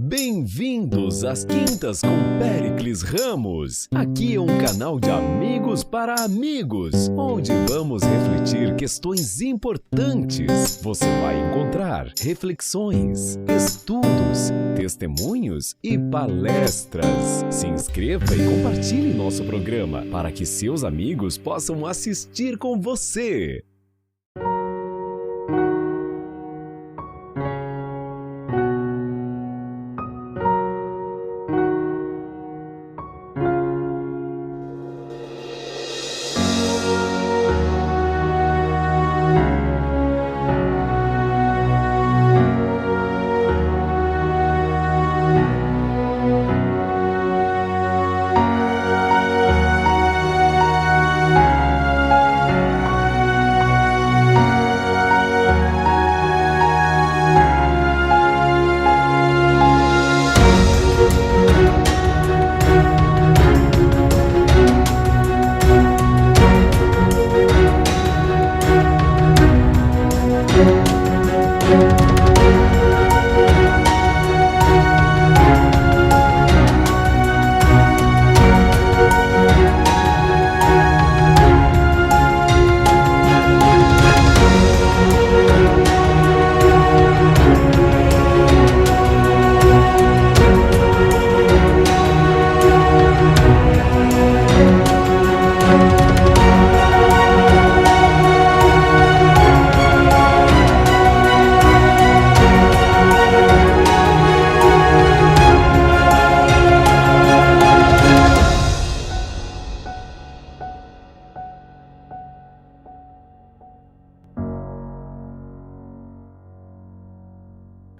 Bem-vindos às Quintas com Péricles Ramos. Aqui é um canal de amigos para amigos, onde vamos refletir questões importantes. Você vai encontrar reflexões, estudos, testemunhos e palestras. Se inscreva e compartilhe nosso programa para que seus amigos possam assistir com você.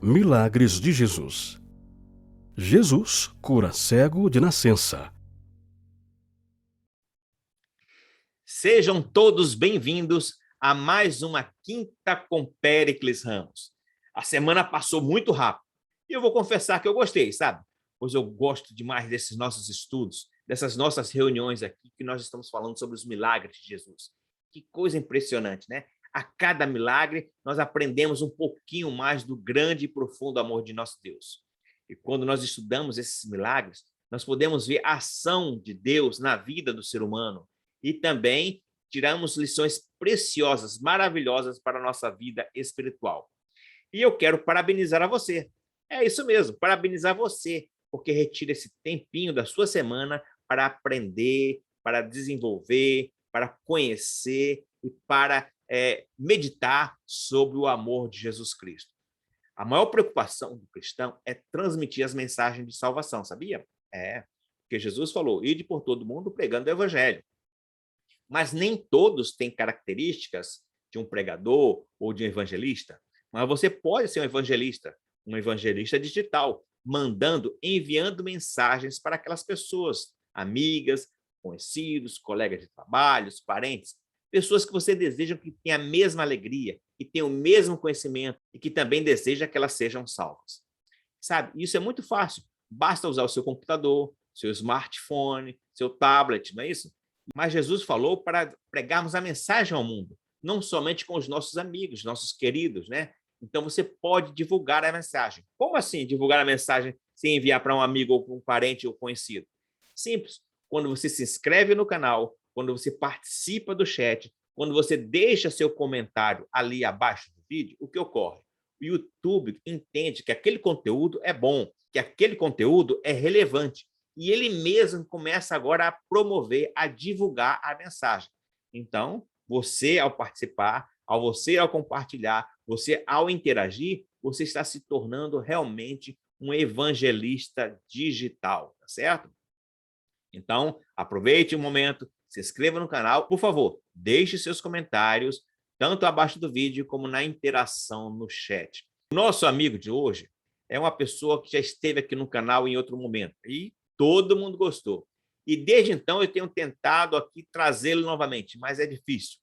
Milagres de Jesus. Jesus cura cego de nascença. Sejam todos bem-vindos a mais uma Quinta com Péricles Ramos. A semana passou muito rápido e eu vou confessar que eu gostei, sabe? Pois eu gosto demais desses nossos estudos, dessas nossas reuniões aqui que nós estamos falando sobre os milagres de Jesus. Que coisa impressionante, né? A cada milagre, nós aprendemos um pouquinho mais do grande e profundo amor de nosso Deus. E quando nós estudamos esses milagres, nós podemos ver a ação de Deus na vida do ser humano e também tiramos lições preciosas, maravilhosas para a nossa vida espiritual. E eu quero parabenizar a você. É isso mesmo, parabenizar você, porque retira esse tempinho da sua semana para aprender, para desenvolver, para conhecer e para meditar sobre o amor de Jesus Cristo. A maior preocupação do cristão é transmitir as mensagens de salvação, sabia? Porque Jesus falou, ide por todo mundo pregando o evangelho. Mas nem todos têm características de um pregador ou de um evangelista. Mas você pode ser um evangelista digital, enviando mensagens para aquelas pessoas, amigas, conhecidos, colegas de trabalho, parentes, pessoas que você deseja que tenham a mesma alegria, que tenham o mesmo conhecimento e que também deseja que elas sejam salvas. Sabe, isso é muito fácil. Basta usar o seu computador, seu smartphone, seu tablet, não é isso? Mas Jesus falou para pregarmos a mensagem ao mundo, não somente com os nossos amigos, nossos queridos, né? Então você pode divulgar a mensagem. Como assim divulgar a mensagem sem enviar para um amigo ou um parente ou conhecido? Simples. Quando você se inscreve no canal, quando você participa do chat, quando você deixa seu comentário ali abaixo do vídeo, o que ocorre? O YouTube entende que aquele conteúdo é bom, que aquele conteúdo é relevante, e ele mesmo começa agora a promover, a divulgar a mensagem. Então, você ao participar, você ao compartilhar, você ao interagir, você está se tornando realmente um evangelista digital, tá certo? Então, aproveite o momento, se inscreva no canal, por favor, deixe seus comentários, tanto abaixo do vídeo como na interação no chat. O nosso amigo de hoje é uma pessoa que já esteve aqui no canal em outro momento e todo mundo gostou. E desde então eu tenho tentado aqui trazê-lo novamente, mas é difícil.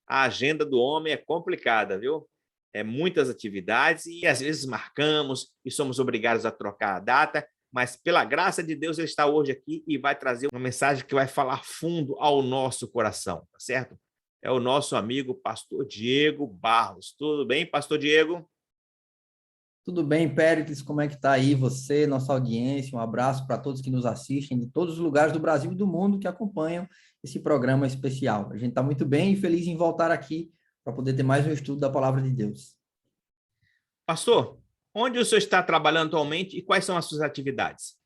A agenda do homem é complicada, viu? Muitas atividades e às vezes marcamos e somos obrigados a trocar a data, mas pela graça de Deus ele está hoje aqui e vai trazer uma mensagem que vai falar fundo ao nosso coração, tá certo? É o nosso amigo pastor Diego Barros. Tudo bem, pastor Diego? Tudo bem, Péricles? Como é que está aí você, nossa audiência? Um abraço para todos que nos assistem de todos os lugares do Brasil e do mundo que acompanham esse programa especial. A gente está muito bem e feliz em voltar aqui para poder ter mais um estudo da Palavra de Deus. Pastor, onde o senhor está trabalhando atualmente e quais são as suas atividades?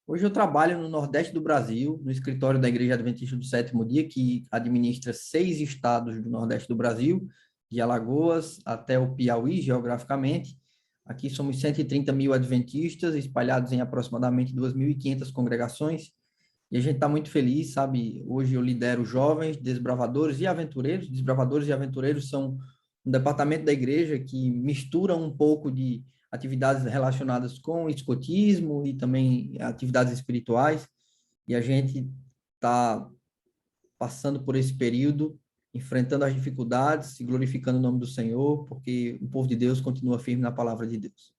Hoje eu trabalho no Nordeste do Brasil, no escritório da Igreja Adventista do Sétimo Dia, que administra 6 estados do Nordeste do Brasil, de Alagoas até o Piauí, geograficamente. Aqui somos 130 mil adventistas, espalhados em aproximadamente 2.500 congregações, e a gente está muito feliz, sabe? Hoje eu lidero jovens, desbravadores e aventureiros. Desbravadores e aventureiros são um departamento da igreja que mistura um pouco de atividades relacionadas com escotismo e também atividades espirituais, e a gente está passando por esse período, enfrentando as dificuldades e glorificando o nome do Senhor, porque o povo de Deus continua firme na palavra de Deus.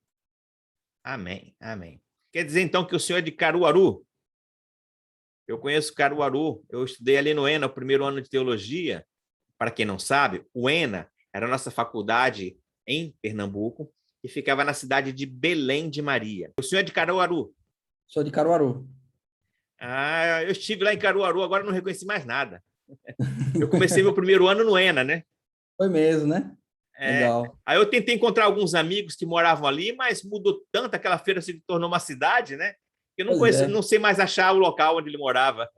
Amém, amém. Quer dizer, então, que o senhor é de Caruaru? Eu conheço Caruaru, eu estudei ali no ENA, o primeiro ano de teologia. Para quem não sabe, o ENA era a nossa faculdade em Pernambuco e ficava na cidade de Belém de Maria. O senhor é de Caruaru? Sou de Caruaru. Ah, eu estive lá em Caruaru, agora não reconheci mais nada. Eu comecei meu primeiro ano no ENA, né? Foi mesmo, né? Legal. Aí eu tentei encontrar alguns amigos que moravam ali, mas mudou tanto, aquela feira se tornou uma cidade, né? Eu não conheço, não sei mais achar o local onde ele morava.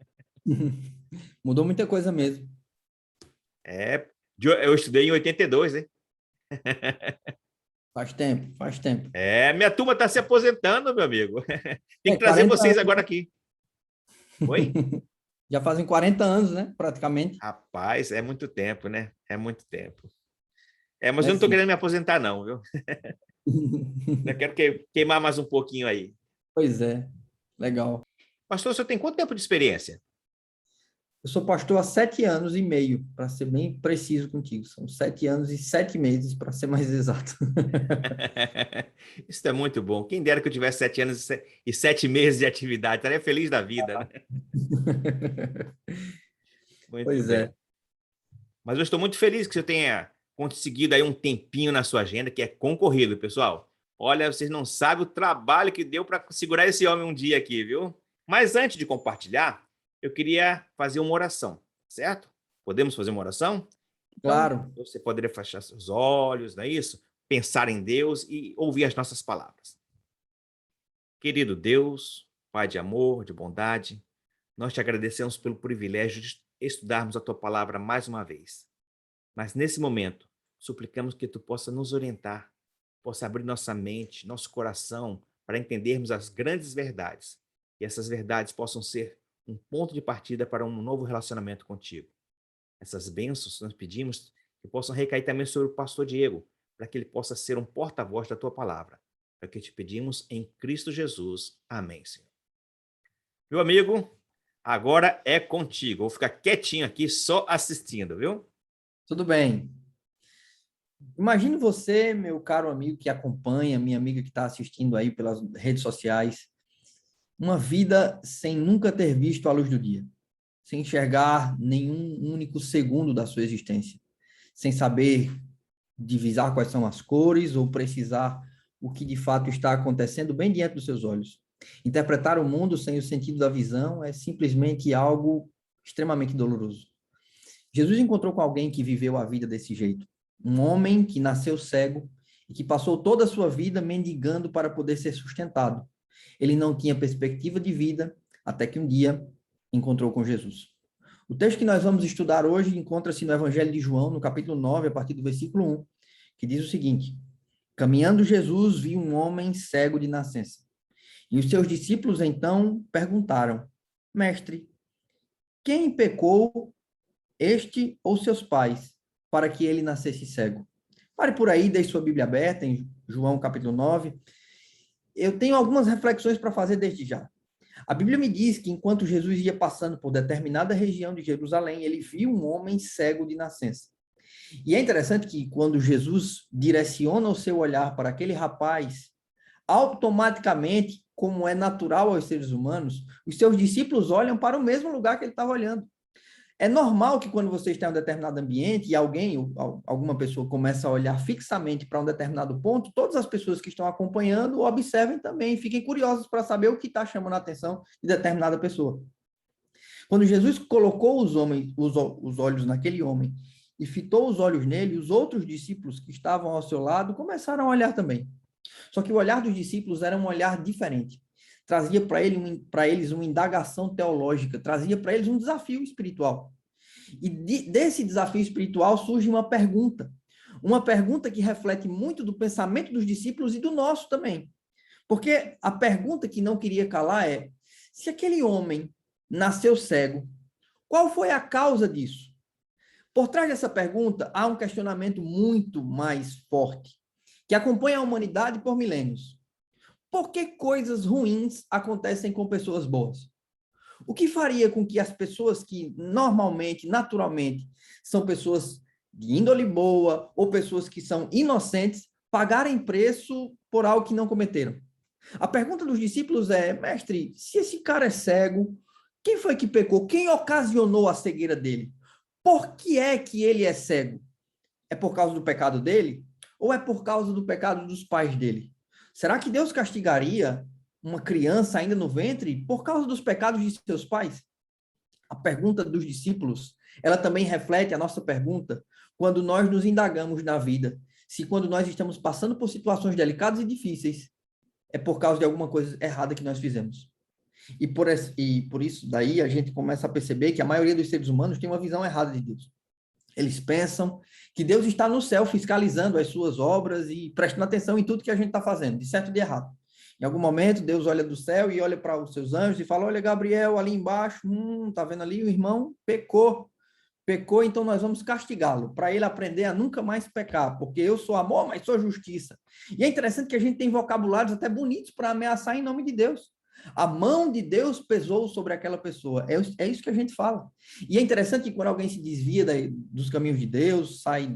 Mudou muita coisa mesmo. Eu estudei em 82, hein? Faz tempo, faz tempo. Minha turma está se aposentando, meu amigo. Tem que trazer vocês anos. Agora aqui. Oi? Já fazem 40 anos, né? Praticamente. Rapaz, é muito tempo, né? É muito tempo. Mas eu não estou querendo me aposentar, não, viu? Eu quero queimar mais um pouquinho aí. Pois é, legal. Pastor, o senhor tem quanto tempo de experiência? Eu sou pastor há 7 anos e meio, para ser bem preciso contigo. São 7 anos e 7 meses, para ser mais exato. Isso é muito bom. Quem dera que eu tivesse 7 anos e 7 meses de atividade. Estaria feliz da vida, né? Muito pois bem. É. Mas eu estou muito feliz que você tenha conseguido aí um tempinho na sua agenda, que é concorrido, pessoal. Olha, vocês não sabem o trabalho que deu para segurar esse homem um dia aqui, viu? Mas antes de compartilhar, eu queria fazer uma oração, certo? Podemos fazer uma oração? Claro. Então, você poderia fechar seus olhos, não é isso? Pensar em Deus e ouvir as nossas palavras. Querido Deus, Pai de amor, de bondade, nós te agradecemos pelo privilégio de estudarmos a tua palavra mais uma vez. Mas nesse momento, suplicamos que tu possa nos orientar, possa abrir nossa mente, nosso coração, para entendermos as grandes verdades. E essas verdades possam ser um ponto de partida para um novo relacionamento contigo. Essas bênçãos nós pedimos que possam recair também sobre o pastor Diego, para que ele possa ser um porta-voz da tua palavra. É o que te pedimos em Cristo Jesus. Amém, Senhor. Meu amigo, agora é contigo. Vou ficar quietinho aqui só assistindo, viu? Tudo bem. Imagine você, meu caro amigo que acompanha, minha amiga que está assistindo aí pelas redes sociais, uma vida sem nunca ter visto a luz do dia, sem enxergar nenhum único segundo da sua existência, sem saber divisar quais são as cores ou precisar o que de fato está acontecendo bem diante dos seus olhos. Interpretar o mundo sem o sentido da visão é simplesmente algo extremamente doloroso. Jesus encontrou com alguém que viveu a vida desse jeito. Um homem que nasceu cego e que passou toda a sua vida mendigando para poder ser sustentado. Ele não tinha perspectiva de vida até que um dia encontrou com Jesus. O texto que nós vamos estudar hoje encontra-se no Evangelho de João, no capítulo 9, a partir do versículo 1, que diz o seguinte: caminhando Jesus viu um homem cego de nascença. E os seus discípulos então perguntaram: Mestre, quem pecou, este ou seus pais, para que ele nascesse cego? Pare por aí, deixe sua Bíblia aberta em João capítulo 9. Eu tenho algumas reflexões para fazer desde já. A Bíblia me diz que enquanto Jesus ia passando por determinada região de Jerusalém, ele viu um homem cego de nascença. E é interessante que quando Jesus direciona o seu olhar para aquele rapaz, automaticamente, como é natural aos seres humanos, os seus discípulos olham para o mesmo lugar que ele estava olhando. É normal que quando você está em um determinado ambiente e alguma pessoa começa a olhar fixamente para um determinado ponto, todas as pessoas que estão acompanhando observem também, fiquem curiosas para saber o que está chamando a atenção de determinada pessoa. Quando Jesus colocou os olhos naquele homem e fitou os olhos nele, os outros discípulos que estavam ao seu lado começaram a olhar também. Só que o olhar dos discípulos era um olhar diferente. Trazia para eles uma indagação teológica, trazia para eles um desafio espiritual. E desse desafio espiritual surge uma pergunta que reflete muito do pensamento dos discípulos e do nosso também. Porque a pergunta que não queria calar é: se aquele homem nasceu cego, qual foi a causa disso? Por trás dessa pergunta, há um questionamento muito mais forte, que acompanha a humanidade por milênios. Por que coisas ruins acontecem com pessoas boas? O que faria com que as pessoas que normalmente, naturalmente, são pessoas de índole boa ou pessoas que são inocentes, pagarem preço por algo que não cometeram? A pergunta dos discípulos é: mestre, se esse cara é cego, quem foi que pecou? Quem ocasionou a cegueira dele? Por que é que ele é cego? É por causa do pecado dele? Ou é por causa do pecado dos pais dele? Será que Deus castigaria uma criança ainda no ventre por causa dos pecados de seus pais? A pergunta dos discípulos, ela também reflete a nossa pergunta quando nós nos indagamos na vida. Se quando nós estamos passando por situações delicadas e difíceis, é por causa de alguma coisa errada que nós fizemos. E por isso daí a gente começa a perceber que a maioria dos seres humanos tem uma visão errada de Deus. Eles pensam que Deus está no céu fiscalizando as suas obras e prestando atenção em tudo que a gente está fazendo, de certo e de errado. Em algum momento, Deus olha do céu e olha para os seus anjos e fala: olha, Gabriel, ali embaixo, tá vendo ali? O irmão pecou, então nós vamos castigá-lo, para ele aprender a nunca mais pecar, porque eu sou amor, mas sou justiça. E é interessante que a gente tem vocabulários até bonitos para ameaçar em nome de Deus. A mão de Deus pesou sobre aquela pessoa. É isso que a gente fala. E é interessante que quando alguém se desvia dos caminhos de Deus, sai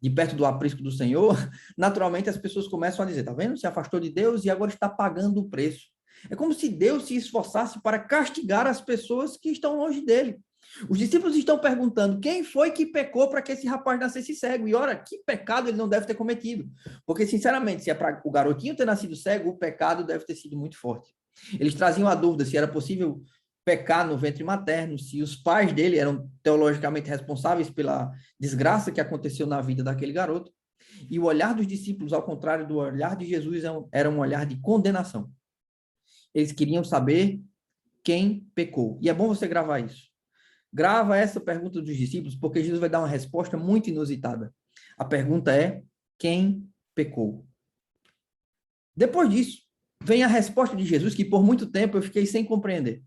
de perto do aprisco do Senhor, naturalmente as pessoas começam a dizer: tá vendo? Se afastou de Deus e agora está pagando o preço. É como se Deus se esforçasse para castigar as pessoas que estão longe dele. Os discípulos estão perguntando: quem foi que pecou para que esse rapaz nascesse cego? E ora, que pecado ele não deve ter cometido? Porque, sinceramente, se é para o garotinho ter nascido cego, o pecado deve ter sido muito forte. Eles traziam a dúvida se era possível pecar no ventre materno, se os pais dele eram teologicamente responsáveis pela desgraça que aconteceu na vida daquele garoto. E o olhar dos discípulos, ao contrário do olhar de Jesus, era um olhar de condenação. Eles queriam saber quem pecou. E é bom você gravar isso. Grava essa pergunta dos discípulos, porque Jesus vai dar uma resposta muito inusitada. A pergunta é: quem pecou? Depois disso, vem a resposta de Jesus, que por muito tempo eu fiquei sem compreender.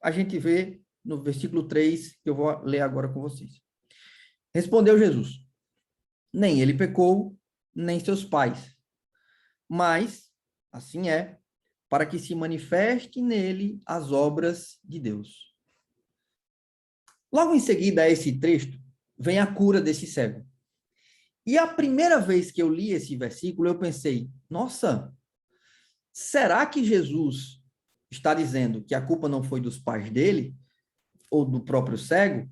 A gente vê no versículo 3, que eu vou ler agora com vocês. Respondeu Jesus: nem ele pecou, nem seus pais. Mas, assim é, para que se manifeste nele as obras de Deus. Logo em seguida a esse trecho, vem a cura desse cego. E a primeira vez que eu li esse versículo, eu pensei: nossa, será que Jesus está dizendo que a culpa não foi dos pais dele, ou do próprio cego,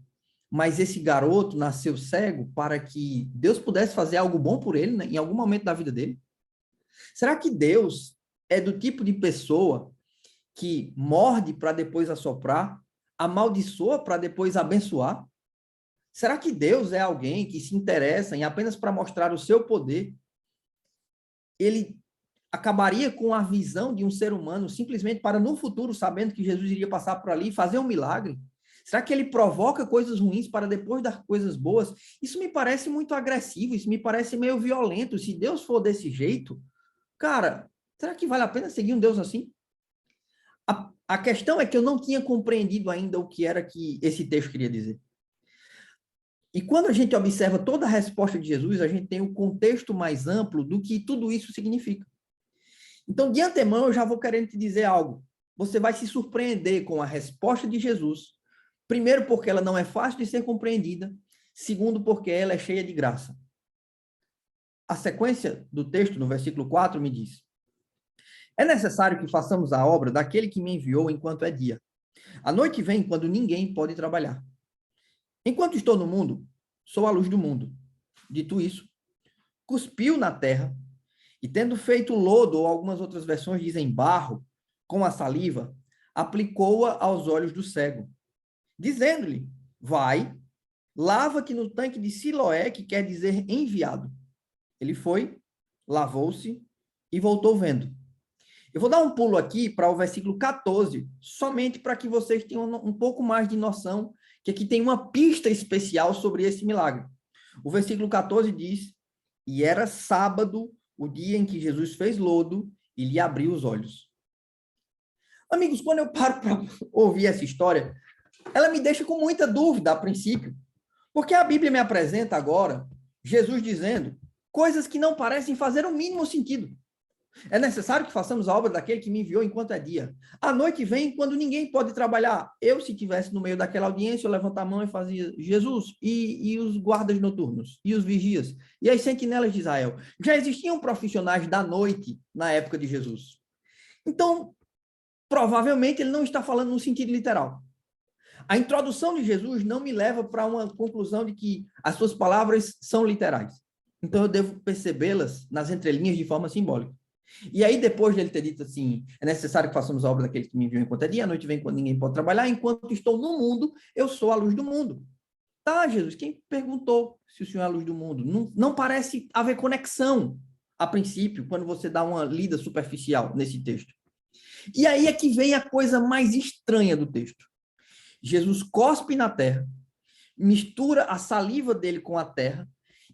mas esse garoto nasceu cego para que Deus pudesse fazer algo bom por ele, né, em algum momento da vida dele? Será que Deus é do tipo de pessoa que morde para depois assoprar, amaldiçoa para depois abençoar? Será que Deus é alguém que se interessa em apenas para mostrar o seu poder? Ele acabaria com a visão de um ser humano simplesmente para, no futuro, sabendo que Jesus iria passar por ali, fazer um milagre? Será que ele provoca coisas ruins para depois dar coisas boas? Isso me parece muito agressivo, isso me parece meio violento. Se Deus for desse jeito, cara, será que vale a pena seguir um Deus assim? A questão é que eu não tinha compreendido ainda o que era que esse texto queria dizer. E quando a gente observa toda a resposta de Jesus, a gente tem um contexto mais amplo do que tudo isso significa. Então, de antemão, eu já vou querendo te dizer algo. Você vai se surpreender com a resposta de Jesus. Primeiro, porque ela não é fácil de ser compreendida. Segundo, porque ela é cheia de graça. A sequência do texto, no versículo 4, me diz: é necessário que façamos a obra daquele que me enviou enquanto é dia. A noite vem quando ninguém pode trabalhar. Enquanto estou no mundo, sou a luz do mundo. Dito isso, cuspiu na terra e, tendo feito lodo, ou algumas outras versões dizem barro, com a saliva, aplicou-a aos olhos do cego, dizendo-lhe, vai, lava-te no tanque de Siloé, que quer dizer enviado. Ele foi, lavou-se e voltou vendo. Eu vou dar um pulo aqui para o versículo 14, somente para que vocês tenham um pouco mais de noção, que aqui tem uma pista especial sobre esse milagre. O versículo 14 diz, e era sábado, o dia em que Jesus fez lodo e lhe abriu os olhos. Amigos, quando eu paro para ouvir essa história, ela me deixa com muita dúvida a princípio, porque a Bíblia me apresenta agora Jesus dizendo coisas que não parecem fazer o mínimo sentido. É necessário que façamos a obra daquele que me enviou enquanto é dia. A noite vem quando ninguém pode trabalhar. Eu, se estivesse no meio daquela audiência, eu levantar a mão e fazia Jesus, e os guardas noturnos, e os vigias, e as sentinelas de Israel. Já existiam profissionais da noite na época de Jesus. Então, provavelmente, ele não está falando no sentido literal. A introdução de Jesus não me leva para uma conclusão de que as suas palavras são literais. Então, eu devo percebê-las nas entrelinhas de forma simbólica. E aí, depois de ele ter dito assim, é necessário que façamos a obra daquele que me enviou enquanto é dia, a noite vem quando ninguém pode trabalhar, enquanto estou no mundo, eu sou a luz do mundo. Tá, Jesus, quem perguntou se o Senhor é a luz do mundo? Não parece haver conexão, a princípio, quando você dá uma lida superficial nesse texto. E aí é que vem a coisa mais estranha do texto. Jesus cospe na terra, mistura a saliva dele com a terra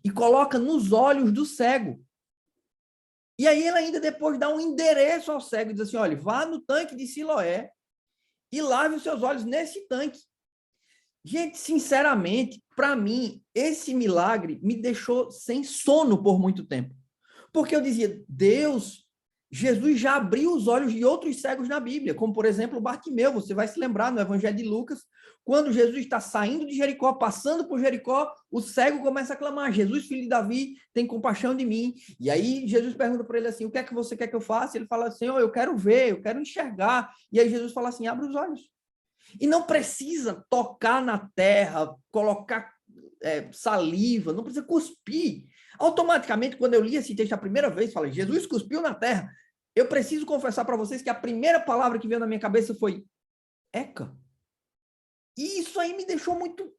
e coloca nos olhos do cego. E aí ele ainda depois dá um endereço ao cego e diz assim, olha, vá no tanque de Siloé e lave os seus olhos nesse tanque. Gente, sinceramente, para mim, esse milagre me deixou sem sono por muito tempo. Porque eu dizia, Jesus já abriu os olhos de outros cegos na Bíblia, como, por exemplo, Bartimeu. Você vai se lembrar no Evangelho de Lucas, quando Jesus está saindo de Jericó, passando por Jericó, o cego começa a clamar, Jesus, filho de Davi, tem compaixão de mim. E aí Jesus pergunta para ele assim, o que é que você quer que eu faça? Ele fala assim, eu quero ver, eu quero enxergar. E aí Jesus fala assim, abre os olhos. E não precisa tocar na terra, colocar saliva, não precisa cuspir. Automaticamente, quando eu li esse texto a primeira vez, falei, Jesus cuspiu na terra. Eu preciso confessar para vocês que a primeira palavra que veio na minha cabeça foi eca. E isso aí me deixou muito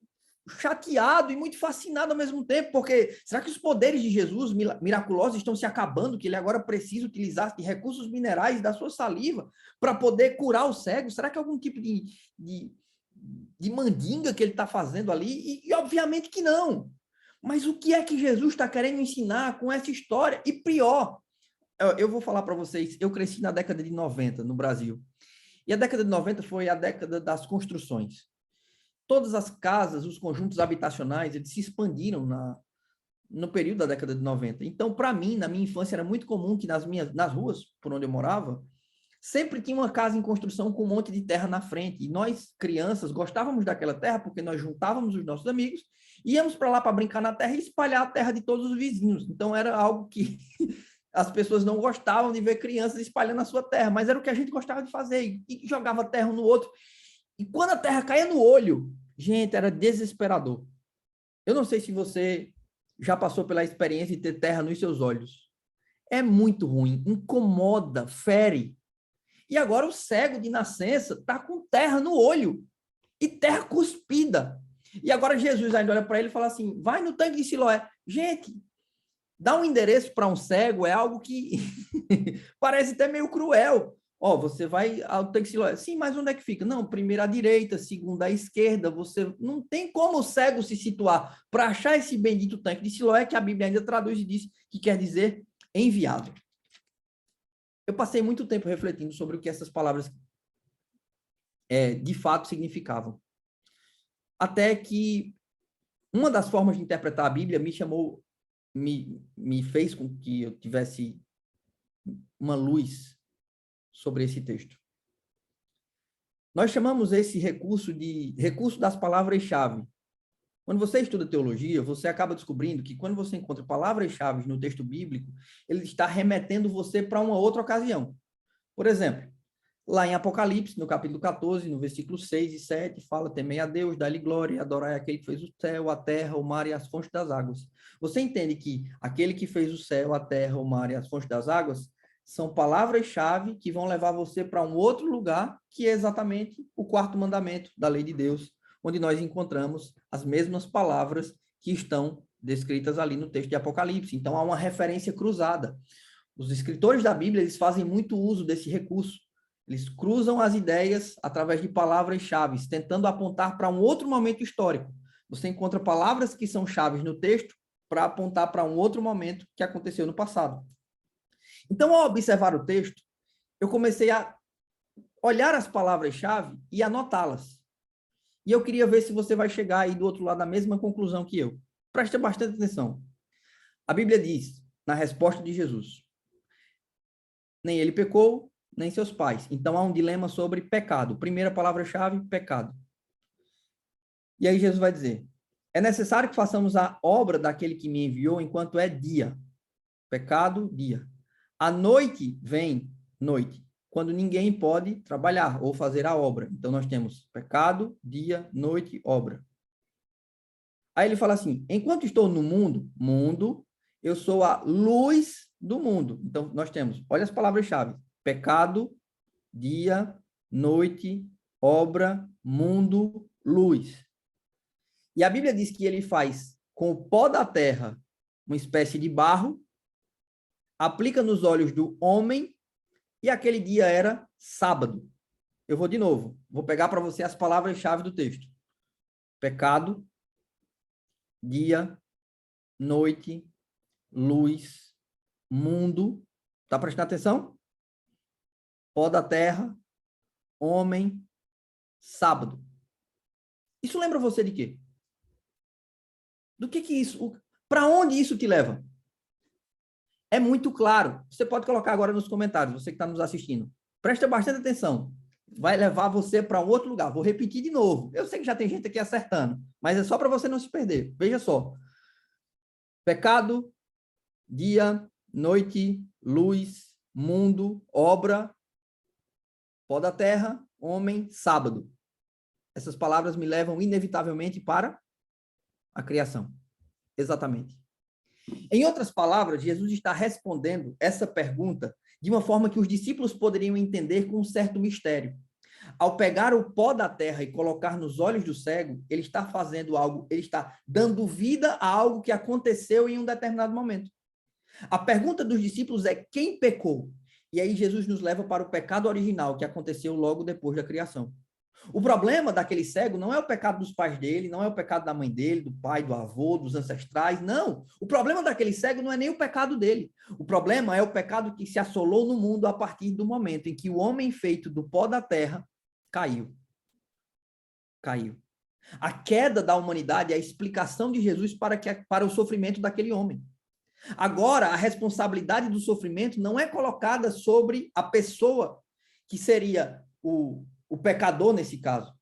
chateado e muito fascinado ao mesmo tempo, porque será que os poderes de Jesus miraculosos estão se acabando, que ele agora precisa utilizar de recursos minerais da sua saliva para poder curar o cego? Será que é algum tipo de mandinga que ele está fazendo ali? E obviamente que não. Mas o que é que Jesus está querendo ensinar com essa história? E pior, eu vou falar para vocês, eu cresci na década de 90 no Brasil. E a década de 90 foi a década das construções. Todas as casas, os conjuntos habitacionais, eles se expandiram no período da década de 90. Então, para mim, na minha infância, era muito comum que nas ruas por onde eu morava, sempre tinha uma casa em construção com um monte de terra na frente. E nós, crianças, gostávamos daquela terra porque nós juntávamos os nossos amigos, íamos para lá para brincar na terra e espalhar a terra de todos os vizinhos. Então, era algo que as pessoas não gostavam de ver crianças espalhando a sua terra, mas era o que a gente gostava de fazer, e jogava terra um no outro. E quando a terra caía no olho, gente, era desesperador. Eu não sei se você já passou pela experiência de ter terra nos seus olhos. É muito ruim, incomoda, fere. E agora o cego de nascença está com terra no olho, e terra cuspida. E agora Jesus ainda olha para ele e fala assim, vai no tanque de Siloé. Gente, dar um endereço para um cego é algo que parece até meio cruel. Você vai ao tanque de Siloé. Sim, mas onde é que fica? Não, primeiro à direita, segundo à esquerda. Você não tem como o cego se situar para achar esse bendito tanque de Siloé, que a Bíblia ainda traduz e diz que quer dizer enviado. Eu passei muito tempo refletindo sobre o que essas palavras de fato significavam. Até que uma das formas de interpretar a Bíblia me fez com que eu tivesse uma luz sobre esse texto. Nós chamamos esse recurso de recurso das palavras-chave. Quando você estuda teologia, você acaba descobrindo que quando você encontra palavras-chave no texto bíblico, ele está remetendo você para uma outra ocasião. Por exemplo, Lá em Apocalipse, no capítulo 14, no versículo 6 e 7, fala: temei a Deus, dá-lhe glória, adorai aquele que fez o céu, a terra, o mar e as fontes das águas. Você entende que aquele que fez o céu, a terra, o mar e as fontes das águas são palavras-chave que vão levar você para um outro lugar, que é exatamente o quarto mandamento da lei de Deus, onde nós encontramos as mesmas palavras que estão descritas ali no texto de Apocalipse. Então, há uma referência cruzada. Os escritores da Bíblia, eles fazem muito uso desse recurso. Eles cruzam as ideias através de palavras-chave, tentando apontar para um outro momento histórico. Você encontra palavras que são chaves no texto para apontar para um outro momento que aconteceu no passado. Então, ao observar o texto, eu comecei a olhar as palavras-chave e anotá-las. E eu queria ver se você vai chegar aí do outro lado da mesma conclusão que eu. Preste bastante atenção. A Bíblia diz, na resposta de Jesus: nem ele pecou, nem seus pais. Então, há um dilema sobre pecado. Primeira palavra-chave, pecado. E aí Jesus vai dizer: é necessário que façamos a obra daquele que me enviou enquanto é dia. Pecado, dia. A noite vem, noite, quando ninguém pode trabalhar ou fazer a obra. Então, nós temos pecado, dia, noite, obra. Aí ele fala assim: enquanto estou no mundo, eu sou a luz do mundo. Então, nós temos, olha as palavras-chave: pecado, dia, noite, obra, mundo, luz. E a Bíblia diz que ele faz com o pó da terra uma espécie de barro, aplica nos olhos do homem, e aquele dia era sábado. Eu vou de novo, vou pegar para você as palavras-chave do texto: pecado, dia, noite, luz, mundo. Tá prestando atenção? Pó da terra, homem, sábado. Isso lembra você de quê? Do que isso? Para onde isso te leva? É muito claro. Você pode colocar agora nos comentários, você que está nos assistindo. Presta bastante atenção. Vai levar você para um outro lugar. Vou repetir de novo. Eu sei que já tem gente aqui acertando, mas é só para você não se perder. Veja só. Pecado, dia, noite, luz, mundo, obra, pó da terra, homem, sábado. Essas palavras me levam inevitavelmente para a criação. Exatamente. Em outras palavras, Jesus está respondendo essa pergunta de uma forma que os discípulos poderiam entender com um certo mistério. Ao pegar o pó da terra e colocar nos olhos do cego, ele está fazendo algo, ele está dando vida a algo que aconteceu em um determinado momento. A pergunta dos discípulos é: quem pecou? E aí Jesus nos leva para o pecado original, que aconteceu logo depois da criação. O problema daquele cego não é o pecado dos pais dele, não é o pecado da mãe dele, do pai, do avô, dos ancestrais, não. O problema daquele cego não é nem o pecado dele. O problema é o pecado que se assolou no mundo a partir do momento em que o homem feito do pó da terra caiu. Caiu. A queda da humanidade é a explicação de Jesus para o sofrimento daquele homem. Agora, a responsabilidade do sofrimento não é colocada sobre a pessoa que seria o pecador nesse caso.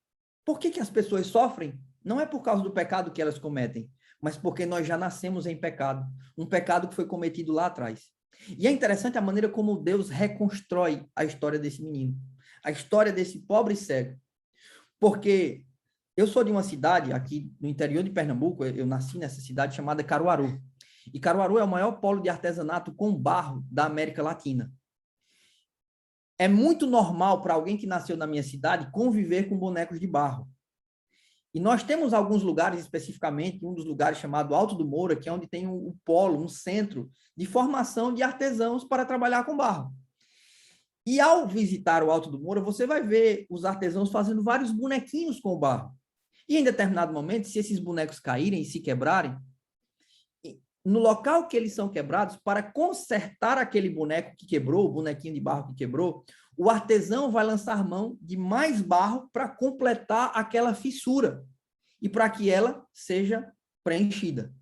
Por que as pessoas sofrem? Não é por causa do pecado que elas cometem, mas porque nós já nascemos em pecado. Um pecado que foi cometido lá atrás. E é interessante a maneira como Deus reconstrói a história desse menino. A história desse pobre cego. Porque eu sou de uma cidade aqui no interior de Pernambuco, eu nasci nessa cidade chamada Caruaru. E Caruaru é o maior polo de artesanato com barro da América Latina. É muito normal para alguém que nasceu na minha cidade conviver com bonecos de barro. E nós temos alguns lugares, especificamente, um dos lugares chamado Alto do Moura, que é onde tem um polo, um centro de formação de artesãos para trabalhar com barro. E ao visitar o Alto do Moura, você vai ver os artesãos fazendo vários bonequinhos com o barro. E em determinado momento, se esses bonecos caírem e se quebrarem, no local que eles são quebrados, para consertar aquele boneco que quebrou, o bonequinho de barro que quebrou, o artesão vai lançar mão de mais barro para completar aquela fissura e para que ela seja preenchida.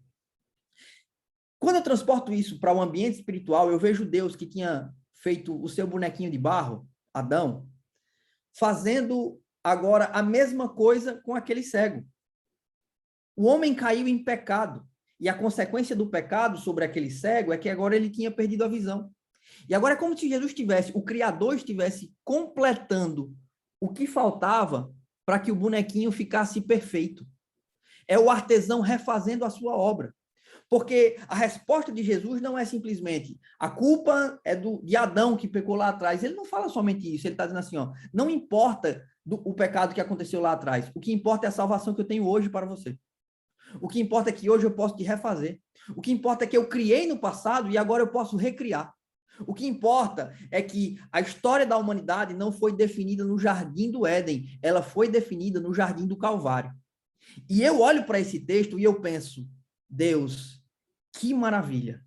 Quando eu transporto isso para o ambiente espiritual, eu vejo Deus que tinha feito o seu bonequinho de barro, Adão, fazendo agora a mesma coisa com aquele cego. O homem caiu em pecado. E a consequência do pecado sobre aquele cego é que agora ele tinha perdido a visão. E agora é como se Jesus tivesse, o Criador estivesse completando o que faltava para que o bonequinho ficasse perfeito. É o artesão refazendo a sua obra. Porque a resposta de Jesus não é simplesmente a culpa é de Adão que pecou lá atrás. Ele não fala somente isso, ele está dizendo assim, ó, não importa o pecado que aconteceu lá atrás, o que importa é a salvação que eu tenho hoje para você. O que importa é que hoje eu posso te refazer. O que importa é que eu criei no passado e agora eu posso recriar. O que importa é que a história da humanidade não foi definida no Jardim do Éden, ela foi definida no Jardim do Calvário. E eu olho para esse texto e eu penso, Deus, que maravilha.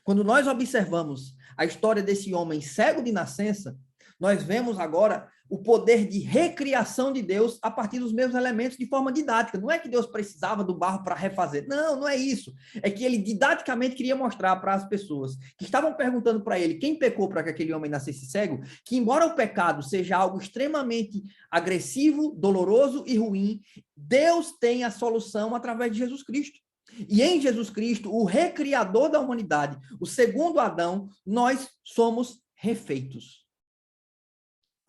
Quando nós observamos a história desse homem cego de nascença, nós vemos agora o poder de recriação de Deus a partir dos mesmos elementos de forma didática. Não é que Deus precisava do barro para refazer. Não, não é isso. É que ele didaticamente queria mostrar para as pessoas que estavam perguntando para ele quem pecou para que aquele homem nascesse cego, que embora o pecado seja algo extremamente agressivo, doloroso e ruim, Deus tem a solução através de Jesus Cristo. E em Jesus Cristo, o recriador da humanidade, o segundo Adão, nós somos refeitos.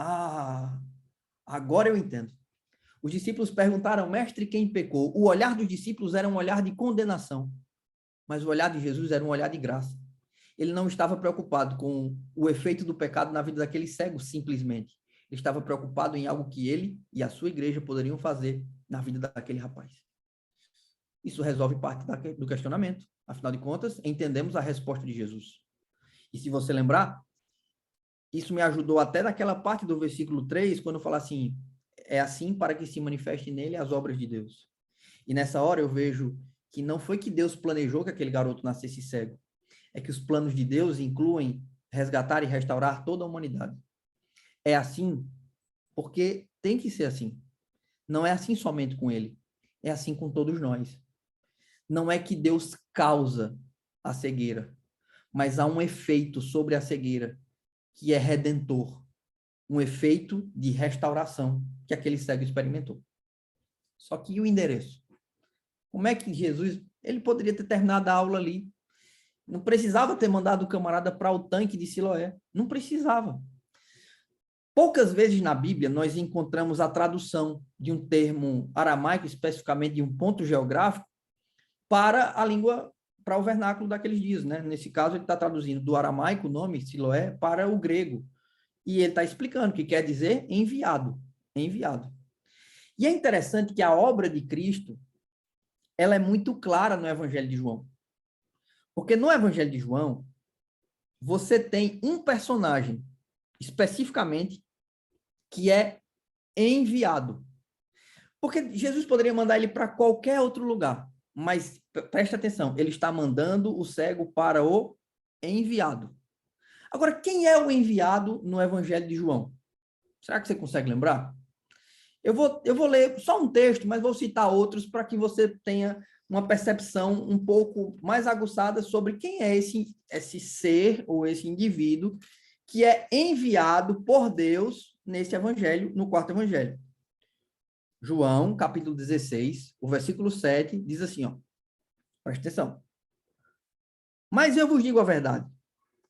Ah, agora eu entendo. Os discípulos perguntaram, mestre, quem pecou? O olhar dos discípulos era um olhar de condenação, mas o olhar de Jesus era um olhar de graça. Ele não estava preocupado com o efeito do pecado na vida daquele cego, simplesmente. Ele estava preocupado em algo que ele e a sua igreja poderiam fazer na vida daquele rapaz. Isso resolve parte do questionamento. Afinal de contas, entendemos a resposta de Jesus. E se você lembrar, isso me ajudou até naquela parte do versículo 3, quando fala assim, é assim para que se manifeste nele as obras de Deus. E nessa hora eu vejo que não foi que Deus planejou que aquele garoto nascesse cego, é que os planos de Deus incluem resgatar e restaurar toda a humanidade. É assim porque tem que ser assim. Não é assim somente com ele, é assim com todos nós. Não é que Deus causa a cegueira, mas há um efeito sobre a cegueira que é redentor, um efeito de restauração que aquele cego experimentou. Só que o endereço? Como é que Jesus, ele poderia ter terminado a aula ali? Não precisava ter mandado o camarada para o tanque de Siloé. Não precisava. Poucas vezes na Bíblia nós encontramos a tradução de um termo aramaico, especificamente de um ponto geográfico, para a língua, para o vernáculo daqueles dias, né? Nesse caso, ele está traduzindo do aramaico o nome Siloé para o grego. E ele está explicando que quer dizer enviado. Enviado. E é interessante que a obra de Cristo, ela é muito clara no Evangelho de João. Porque no Evangelho de João, você tem um personagem, especificamente, que é enviado. Porque Jesus poderia mandar ele para qualquer outro lugar. Mas preste atenção, ele está mandando o cego para o enviado. Agora, quem é o enviado no Evangelho de João? Será que você consegue lembrar? Eu vou ler só um texto, mas vou citar outros para que você tenha uma percepção um pouco mais aguçada sobre quem é esse ser ou esse indivíduo que é enviado por Deus nesse Evangelho, no quarto Evangelho. João, capítulo 16, o versículo 7, diz assim, ó, presta atenção. Mas eu vos digo a verdade,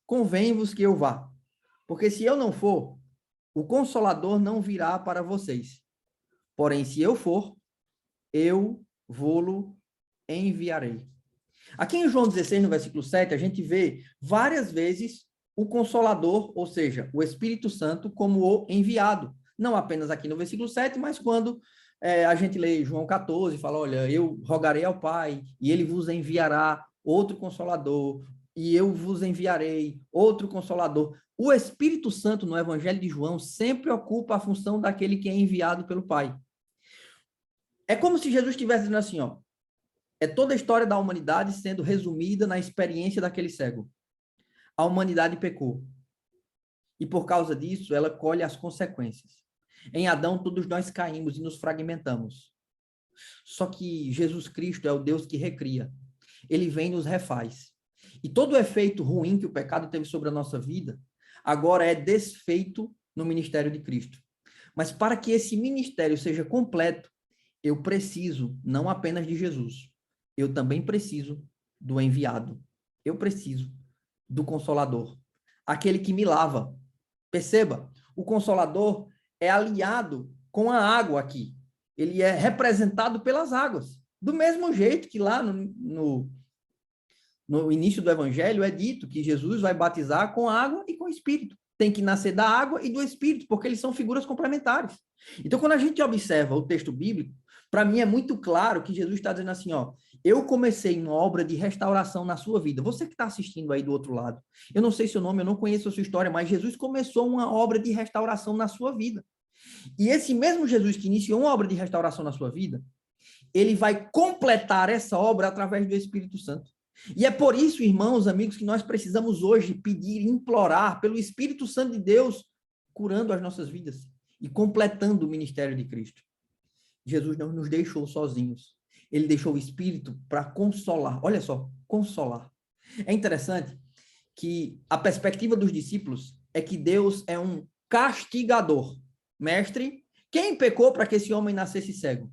convém-vos que eu vá, porque se eu não for, o Consolador não virá para vocês. Porém, se eu for, eu vou-lo enviarei. Aqui em João 16, no versículo 7, a gente vê várias vezes o Consolador, ou seja, o Espírito Santo, como o enviado. Não apenas aqui no versículo 7, mas quando a gente lê João 14, fala, olha, eu rogarei ao Pai, e ele vos enviará outro Consolador, e eu vos enviarei outro Consolador. O Espírito Santo, no Evangelho de João, sempre ocupa a função daquele que é enviado pelo Pai. É como se Jesus estivesse dizendo assim, ó, é toda a história da humanidade sendo resumida na experiência daquele cego. A humanidade pecou. E por causa disso, ela colhe as consequências. Em Adão, todos nós caímos e nos fragmentamos. Só que Jesus Cristo é o Deus que recria. Ele vem e nos refaz. E todo o efeito ruim que o pecado teve sobre a nossa vida, agora é desfeito no ministério de Cristo. Mas para que esse ministério seja completo, eu preciso não apenas de Jesus, eu também preciso do enviado. Eu preciso do Consolador. aquele que me lava. Perceba, o Consolador é aliado com a água aqui. Ele é representado pelas águas. Do mesmo jeito que lá no início do Evangelho é dito que Jesus vai batizar com água e com Espírito. Tem que nascer da água e do Espírito, porque eles são figuras complementares. Então, quando a gente observa o texto bíblico, para mim é muito claro que Jesus está dizendo assim, ó, eu comecei uma obra de restauração na sua vida. Você que está assistindo aí do outro lado, eu não sei seu nome, eu não conheço a sua história, mas Jesus começou uma obra de restauração na sua vida. E esse mesmo Jesus que iniciou uma obra de restauração na sua vida, ele vai completar essa obra através do Espírito Santo. E é por isso, irmãos, amigos, que nós precisamos hoje pedir, implorar pelo Espírito Santo de Deus, curando as nossas vidas e completando o ministério de Cristo. Jesus não nos deixou sozinhos. Ele deixou o Espírito para consolar. Olha só, consolar. É interessante que a perspectiva dos discípulos é que Deus é um castigador. Mestre, quem pecou para que esse homem nascesse cego?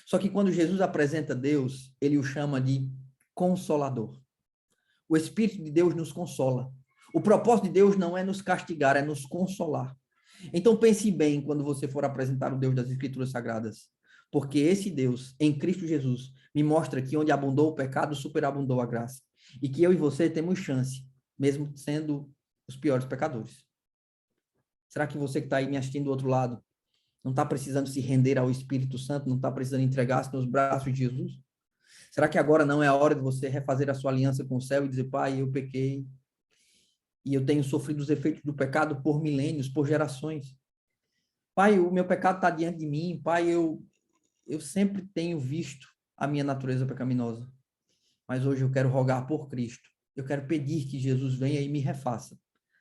Só que quando Jesus apresenta Deus, ele o chama de Consolador. O Espírito de Deus nos consola. O propósito de Deus não é nos castigar, é nos consolar. Então pense bem quando você for apresentar o Deus das Escrituras Sagradas, porque esse Deus, em Cristo Jesus, me mostra que onde abundou o pecado, superabundou a graça. E que eu e você temos chance, mesmo sendo os piores pecadores. Será que você que está aí me assistindo do outro lado, não está precisando se render ao Espírito Santo, não está precisando entregar-se nos braços de Jesus? Será que agora não é a hora de você refazer a sua aliança com o céu e dizer, Pai, eu pequei, e eu tenho sofrido os efeitos do pecado por milênios, por gerações. Pai, o meu pecado está diante de mim. Pai, eu sempre tenho visto a minha natureza pecaminosa. Mas hoje eu quero rogar por Cristo. Eu quero pedir que Jesus venha e me refaça.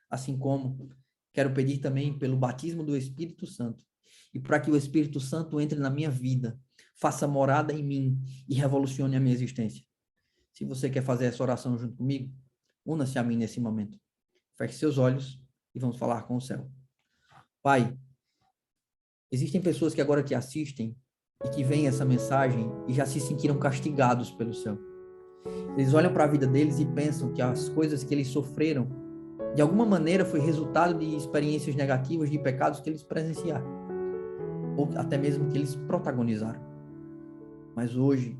Assim como quero pedir também pelo batismo do Espírito Santo. E para que o Espírito Santo entre na minha vida, faça morada em mim e revolucione a minha existência. Se você quer fazer essa oração junto comigo, una-se a mim nesse momento. Feche seus olhos e vamos falar com o céu. Pai, existem pessoas que agora te assistem e que veem essa mensagem e já se sentiram castigados pelo céu. Eles olham para a vida deles e pensam que as coisas que eles sofreram, de alguma maneira, foi resultado de experiências negativas, de pecados que eles presenciaram, ou até mesmo que eles protagonizaram. Mas hoje,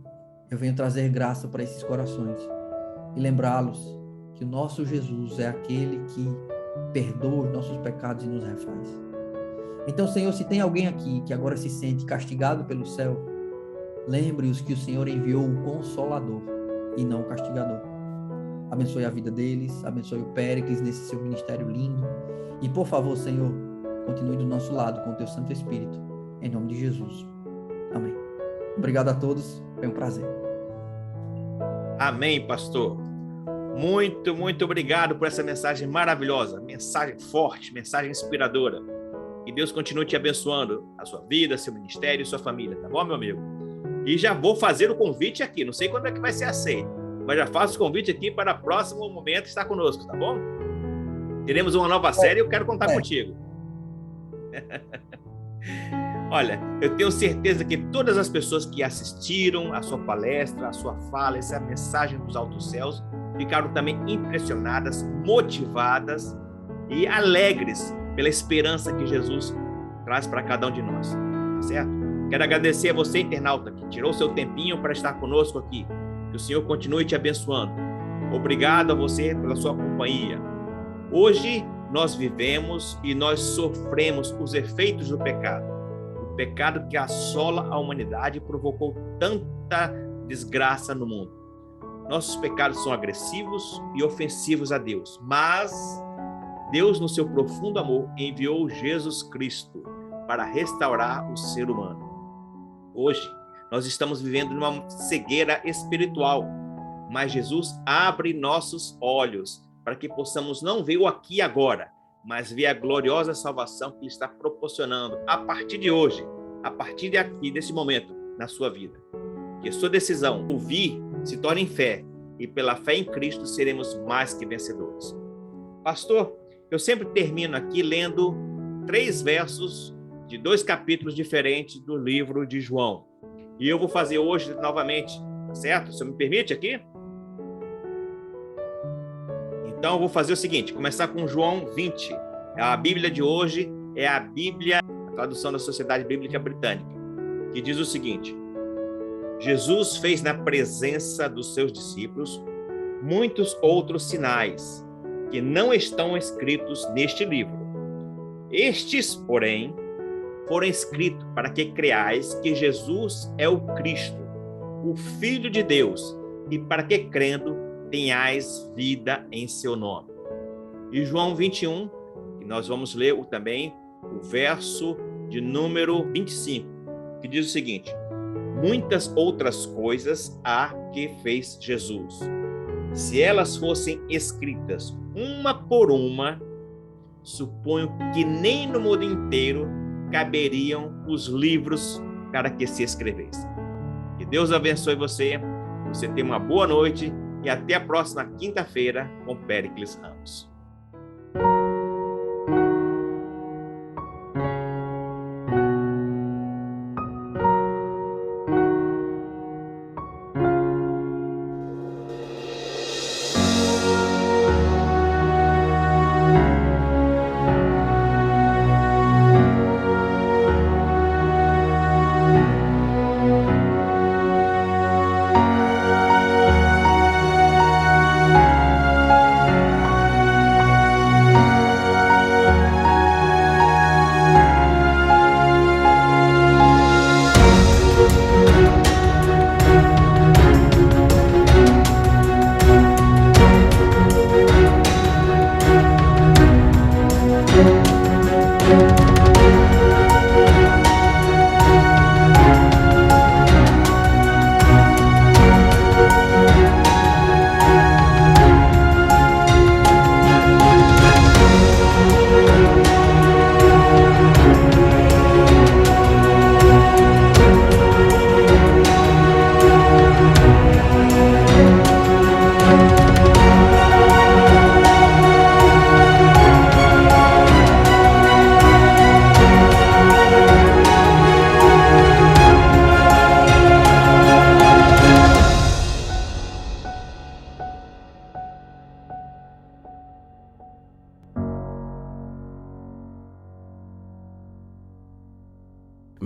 eu venho trazer graça para esses corações e lembrá-los que o nosso Jesus é aquele que perdoa os nossos pecados e nos refaz. Então, Senhor, se tem alguém aqui que agora se sente castigado pelo céu, lembre-os que o Senhor enviou o Consolador e não o castigador. Abençoe a vida deles, abençoe o Péricles nesse seu ministério lindo. E, por favor, Senhor, continue do nosso lado com o teu Santo Espírito. Em nome de Jesus. Amém. Obrigado a todos. Foi um prazer. Amém, pastor. Muito, muito obrigado por essa mensagem maravilhosa, mensagem forte, mensagem inspiradora. Que Deus continue te abençoando, a sua vida, seu ministério e sua família, tá bom, meu amigo? E já vou fazer o convite aqui, não sei quando é que vai ser aceito, mas já faço o convite aqui para o próximo momento estar conosco, tá bom? Teremos uma nova série e eu quero contar contigo. Olha, eu tenho certeza que todas as pessoas que assistiram a sua palestra, a sua fala, essa mensagem dos altos céus, ficaram também impressionadas, motivadas e alegres pela esperança que Jesus traz para cada um de nós, tá certo? Quero agradecer a você, internauta, que tirou seu tempinho para estar conosco aqui. Que o Senhor continue te abençoando. Obrigado a você pela sua companhia. Hoje nós vivemos e nós sofremos os efeitos do pecado. O pecado que assola a humanidade e provocou tanta desgraça no mundo. Nossos pecados são agressivos e ofensivos a Deus, mas Deus, no seu profundo amor, enviou Jesus Cristo para restaurar o ser humano. Hoje, nós estamos vivendo numa cegueira espiritual, mas Jesus abre nossos olhos para que possamos não ver o aqui e agora, mas ver a gloriosa salvação que Ele está proporcionando a partir de hoje, a partir de aqui, desse momento, na sua vida. Que a sua decisão, ouvir, se torne em fé, e pela fé em Cristo seremos mais que vencedores. Pastor, eu sempre termino aqui lendo 3 versos de 2 capítulos diferentes do livro de João. E eu vou fazer hoje novamente, tá certo? O senhor me permite aqui? Então eu vou fazer o seguinte, começar com João 20. A Bíblia de hoje é a Bíblia, a tradução da Sociedade Bíblica Britânica, que diz o seguinte: Jesus fez na presença dos seus discípulos muitos outros sinais que não estão escritos neste livro. Estes, porém, foram escritos para que creais que Jesus é o Cristo, o Filho de Deus, e para que, crendo, tenhais vida em seu nome. E João 21, que nós vamos ler também o verso de número 25, que diz o seguinte: muitas outras coisas há que fez Jesus. Se elas fossem escritas uma por uma, suponho que nem no mundo inteiro caberiam os livros para que se escrevessem. Que Deus abençoe você, você tenha uma boa noite e até a próxima quinta-feira com Péricles Ramos.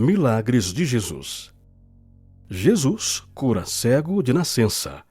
Milagres de Jesus. Jesus cura cego de nascença.